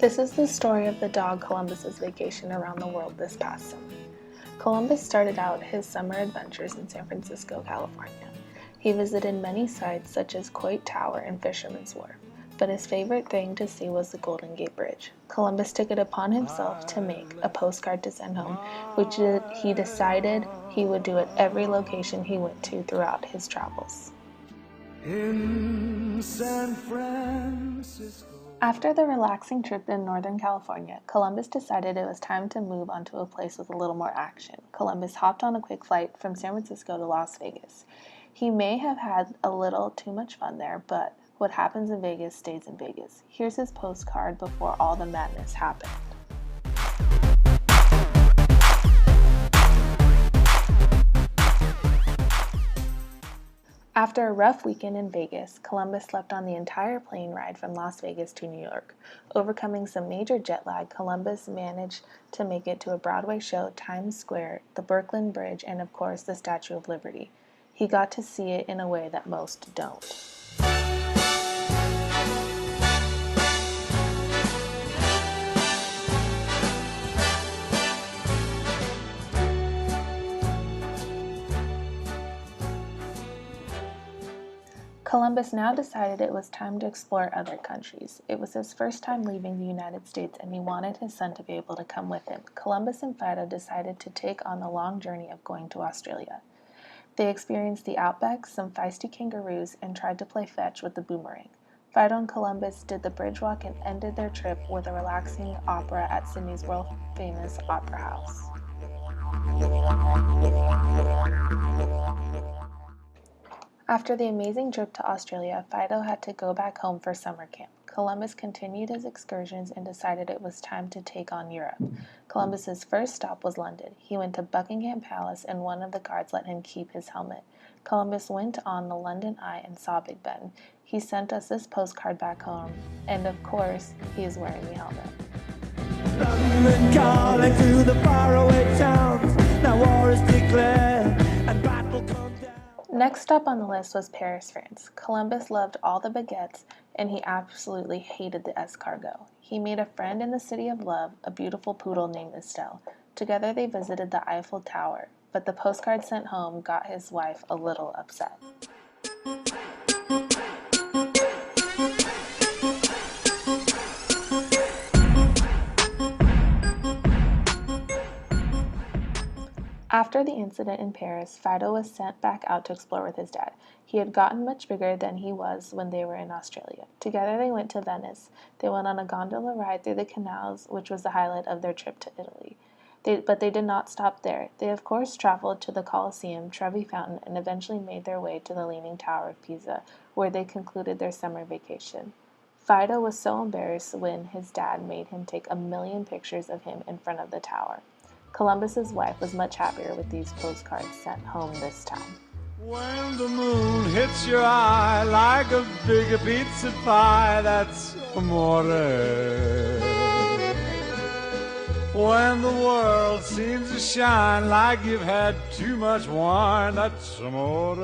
This is the story of the dog Columbus's vacation around the world this past summer. Columbus started out his summer adventures in San Francisco, California. He visited many sites such as Coit Tower and Fisherman's Wharf, but his favorite thing to see was the Golden Gate Bridge. Columbus took it upon himself to make a postcard to send home, which he decided he would do at every location he went to throughout his travels. In San Francisco. After the relaxing trip in Northern California, Columbus decided it was time to move on to a place with a little more action. Columbus hopped on a quick flight from San Francisco to Las Vegas. He may have had a little too much fun there, but what happens in Vegas stays in Vegas. Here's his postcard before all the madness happened. After a rough weekend in Vegas, Columbus slept on the entire plane ride from Las Vegas to New York. Overcoming some major jet lag, Columbus managed to make it to a Broadway show, Times Square, the Brooklyn Bridge, and of course the Statue of Liberty. He got to see it in a way that most don't. Columbus now decided it was time to explore other countries. It was his first time leaving the United States, and he wanted his son to be able to come with him. Columbus and Fido decided to take on the long journey of going to Australia. They experienced the outback, some feisty kangaroos, and tried to play fetch with the boomerang. Fido and Columbus did the bridge walk and ended their trip with a relaxing opera at Sydney's world-famous Opera House. After the amazing trip to Australia, Fido had to go back home for summer camp. Columbus continued his excursions and decided it was time to take on Europe. Columbus's first stop was London. He went to Buckingham Palace and one of the guards let him keep his helmet. Columbus went on the London Eye and saw Big Ben. He sent us this postcard back home, and of course, he is wearing the helmet. London calling to the faraway towns. Now war is declared and battle comes down. Next up on the list was Paris, France. Columbus loved all the baguettes, and he absolutely hated the escargot. He made a friend in the City of Love, a beautiful poodle named Estelle. Together they visited the Eiffel Tower, but the postcard sent home got his wife a little upset. After the incident in Paris, Fido was sent back out to explore with his dad. He had gotten much bigger than he was when they were in Australia. Together they went to Venice. They went on a gondola ride through the canals, which was the highlight of their trip to Italy. But they did not stop there. They of course traveled to the Colosseum, Trevi Fountain, and eventually made their way to the Leaning Tower of Pisa, where they concluded their summer vacation. Fido was so embarrassed when his dad made him take 1,000,000 pictures of him in front of the tower. Columbus's wife was much happier with these postcards sent home this time. When the moon hits your eye like a big pizza pie, that's amore. When the world seems to shine like you've had too much wine, that's amore.